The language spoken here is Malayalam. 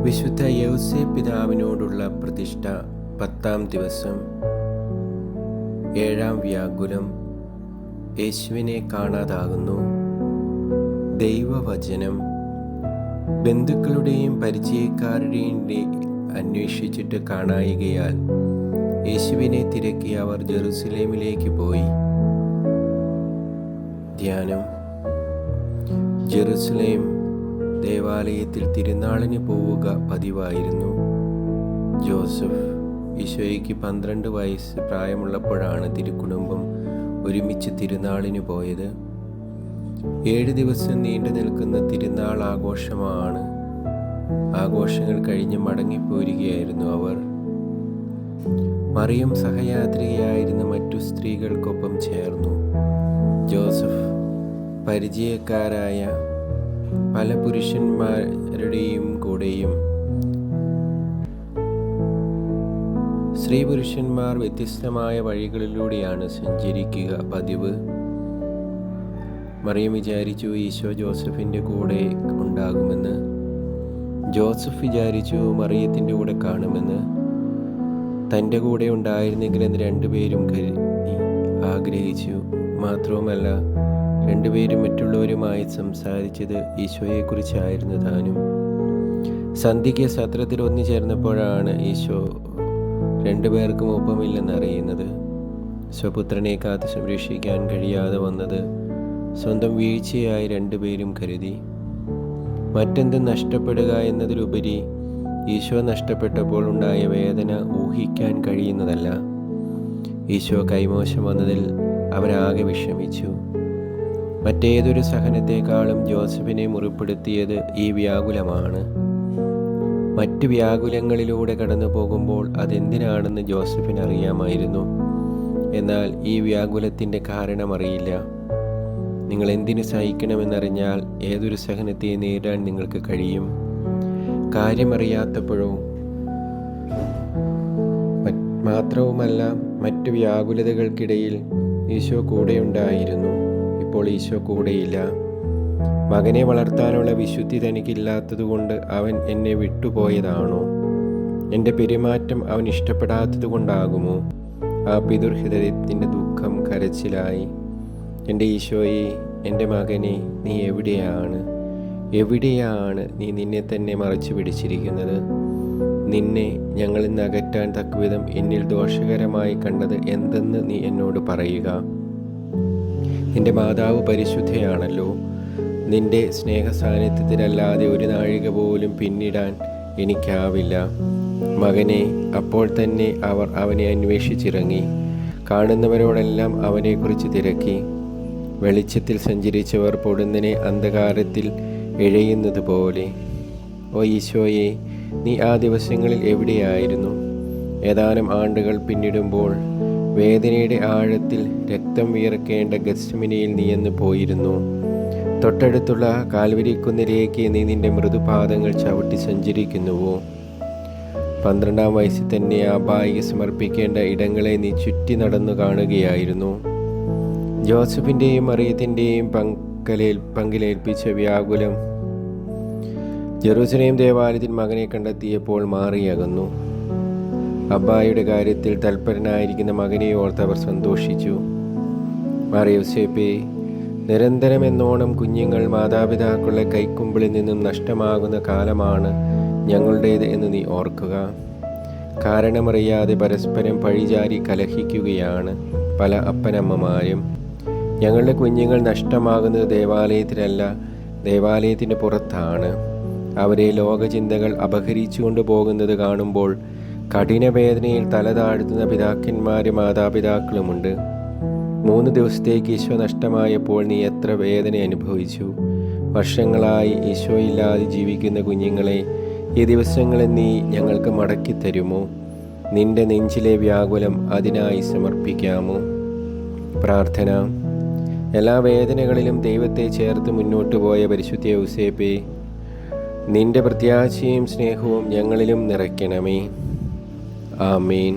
വിശുദ്ധ യൗസേപ്പ് പിതാവിനോടുള്ള പ്രതിഷ്ഠ 10-ാം ദിവസം. 7-ാം വ്യാകുലം. യേശുവിനെ കാണാതാകുന്നു. ദൈവവചനം. ബന്ധുക്കളുടെയും പരിചയക്കാരുടെയും അന്വേഷിച്ചിട്ട് കാണായികയാൽ യേശുവിനെ തിരക്കി അവർ ജെറുസലേമിലേക്ക് പോയി. ധ്യാനം. ജെറുസലേം ദേവാലയത്തിൽ തിരുനാളിന് പോവുക പതിവായിരുന്നു. ജോസഫ് ഈശോയ്ക്ക് 12 വയസ്സ് പ്രായമുള്ളപ്പോഴാണ് തിരുക്കുടുംബം ഒരുമിച്ച് തിരുനാളിന് പോയത്. 7 ദിവസം നീണ്ടു നിൽക്കുന്ന തിരുനാൾ ആഘോഷമാണ്. ആഘോഷങ്ങൾ കഴിഞ്ഞ് മടങ്ങിപ്പോരുകയായിരുന്നു അവർ. മറിയം സഹയാത്രികയായിരുന്ന മറ്റു സ്ത്രീകൾക്കൊപ്പം ചേർന്നു. ജോസഫ് പരിചയക്കാരായ പല പുരുഷന്മാരുടെയും കൂടെയും. സ്ത്രീ പുരുഷന്മാർ വ്യത്യസ്തമായ വഴികളിലൂടെയാണ് സഞ്ചരിക്കുക പതിവ്. മറിയം വിചാരിച്ചു ഈശോ ജോസഫിൻ്റെ കൂടെ ഉണ്ടാകുമെന്ന്. ജോസഫ് വിചാരിച്ചു മറിയത്തിൻ്റെ കൂടെ കാണുമെന്ന്. തൻ്റെ കൂടെ ഉണ്ടായിരുന്നെങ്കിലെന്ന് രണ്ടുപേരും ആഗ്രഹിച്ചു. മാത്രവുമല്ല, രണ്ടുപേരും മറ്റുള്ളവരുമായി സംസാരിച്ചത് ഈശോയെക്കുറിച്ചായിരുന്നു താനും. സന്ധ്യയ്ക്ക് സത്രത്തിൽ ഒന്നുചേർന്നപ്പോഴാണ് ഈശോ രണ്ടുപേർക്കും ഒപ്പമില്ലെന്നറിയുന്നത്. സ്വപുത്രനെ കാത്ത് സംരക്ഷിക്കാൻ കഴിയാതെ വന്നത് സ്വന്തം വീഴ്ചയായി രണ്ടുപേരും കരുതി. മറ്റെന്തും നഷ്ടപ്പെടുക എന്നതിലുപരി ഈശോ നഷ്ടപ്പെട്ടപ്പോൾ ഉണ്ടായ വേദന ഊഹിക്കാൻ കഴിയുന്നതല്ല. ഈശോ കൈമോശം വന്നതിൽ അവരാകെ വിഷമിച്ചു. മറ്റേതൊരു സഹനത്തെക്കാളും ജോസഫിനെ മുറിപ്പെടുത്തിയത് ഈ വ്യാകുലമാണ്. മറ്റു വ്യാകുലങ്ങളിലൂടെ കടന്നു പോകുമ്പോൾ അതെന്തിനാണെന്ന് ജോസഫിന് അറിയാമായിരുന്നു. എന്നാൽ ഈ വ്യാകുലത്തിൻ്റെ കാരണമറിയില്ല. നിങ്ങൾ എന്തിനു സഹിക്കണമെന്നറിഞ്ഞാൽ ഏതൊരു സഹനത്തെ നേരിടാൻ നിങ്ങൾക്ക് കഴിയും. കാര്യമറിയാത്തപ്പോഴോ. മാത്രവുമല്ല, മറ്റു വ്യാകുലതകൾക്കിടയിൽ ഈശോ കൂടെയുണ്ടായിരുന്നു. ഇപ്പോൾ ഈശോ കൂടെയില്ല. മകനെ വളർത്താനുള്ള വിശുദ്ധി തനിക്കില്ലാത്തതുകൊണ്ട് അവൻ എന്നെ വിട്ടുപോയതാണോ? എൻ്റെ പെരുമാറ്റം അവൻ ഇഷ്ടപ്പെടാത്തത് കൊണ്ടാകുമോ? ആ പിതൃഹൃദയത്തിൻ്റെ ദുഃഖം കരച്ചിലായി. എൻ്റെ ഈശോയെ, എൻ്റെ മകനെ, നീ എവിടെയാണ്? എവിടെയാണ് നീ നിന്നെ തന്നെ മറച്ചു പിടിച്ചിരിക്കുന്നത്? നിന്നെ ഞങ്ങളിൽ നിന്ന് അകറ്റാൻ തക്കവിധം എന്നിൽ ദോഷകരമായി കണ്ടത് എന്തെന്ന് നീ എന്നോട് പറയുക. നിന്റെ മാതാവ് പരിശുദ്ധയാണല്ലോ. നിന്റെ സ്നേഹസാന്നിധ്യത്തിലല്ലാതെ ഒരു നാഴിക പോലും പിന്നിടാൻ എനിക്കാവില്ല. മകനെ. അപ്പോൾ തന്നെ അവർ അവനെ അന്വേഷിച്ചിറങ്ങി. കാണുന്നവരോടെല്ലാം അവനെക്കുറിച്ച് തിരക്കി. വെളിച്ചത്തിൽ സഞ്ചരിച്ചവർ പൊടുന്നനെ അന്ധകാരത്തിൽ എഴയുന്നത് പോലെ. ഓ ഈശോയെ, നീ ആ ദിവസങ്ങളിൽ എവിടെയായിരുന്നു? ഏതാനും ആണ്ടുകൾ പിന്നിടുമ്പോൾ വേദനയുടെ ആഴത്തിൽ രക്തം വിയർക്കേണ്ട ഗത്സമനിയിൽ നീ എന്ന് പോയിരുന്നു. തൊട്ടടുത്തുള്ള കാൽവരിക്കുന്നിലേക്ക് നീ നിന്റെ മൃദുപാദങ്ങൾ ചവിട്ടി സഞ്ചരിക്കുന്നുവോ? 12-ാം വയസ്സിൽ തന്നെ ആ ബായിക്ക് സമർപ്പിക്കേണ്ട ഇടങ്ങളെ നീ ചുറ്റി നടന്നു കാണുകയായിരുന്നു. ജോസഫിൻ്റെയും മറിയത്തിൻ്റെയും പങ്കിലേൽപ്പിച്ച വ്യാകുലം ജെറുസലേം ദേവാലയത്തിൽ മകനെ കണ്ടെത്തിയപ്പോൾ മാറിയകന്നു. അബ്ബായുടെ കാര്യത്തിൽ തൽപരനായിരിക്കുന്ന മകനെ ഓർത്ത് അവർ സന്തോഷിച്ചു. യൗസേപ്പേ, നിരന്തരം എന്നോണം കുഞ്ഞുങ്ങൾ മാതാപിതാക്കളുടെ കൈക്കുമ്പിളിൽ നിന്നും നഷ്ടമാകുന്ന കാലമാണ് ഞങ്ങളുടേത് എന്ന് നീ ഓർക്കുക. കാരണമറിയാതെ പരസ്പരം പഴിചാരി കലഹിക്കുകയാണ് പല അപ്പനമ്മമാരും. ഞങ്ങളുടെ കുഞ്ഞുങ്ങൾ നഷ്ടമാകുന്നത് ദേവാലയത്തിലല്ല, ദേവാലയത്തിന് പുറത്താണ്. അവരെ ലോകചിന്തകൾ അപഹരിച്ചുകൊണ്ട് പോകുന്നത് കാണുമ്പോൾ കഠിനവേദനയിൽ തല താഴ്ത്തുന്ന പിതാക്കന്മാരും മാതാപിതാക്കളുമുണ്ട്. 3 ദിവസത്തേക്ക് ഈശോ നഷ്ടമായപ്പോൾ നീ എത്ര വേദന അനുഭവിച്ചു. വർഷങ്ങളായി ഈശോ ഇല്ലാതെ ജീവിക്കുന്ന കുഞ്ഞുങ്ങളെ ഈ ദിവസങ്ങളിൽ നീ ഞങ്ങൾക്ക് മടക്കി തരുമോ? നിന്റെ നെഞ്ചിലെ വ്യാകുലം അതിനായി സമർപ്പിക്കാമോ? പ്രാർത്ഥന. എല്ലാ വേദനകളിലും ദൈവത്തെ ചേർത്ത് മുന്നോട്ട് പോയ പരിശുദ്ധ യൗസേപ്പേ, നിന്റെ പ്രത്യാശയും സ്നേഹവും ഞങ്ങളിലും നിറയ്ക്കണമേ. ആമേൻ.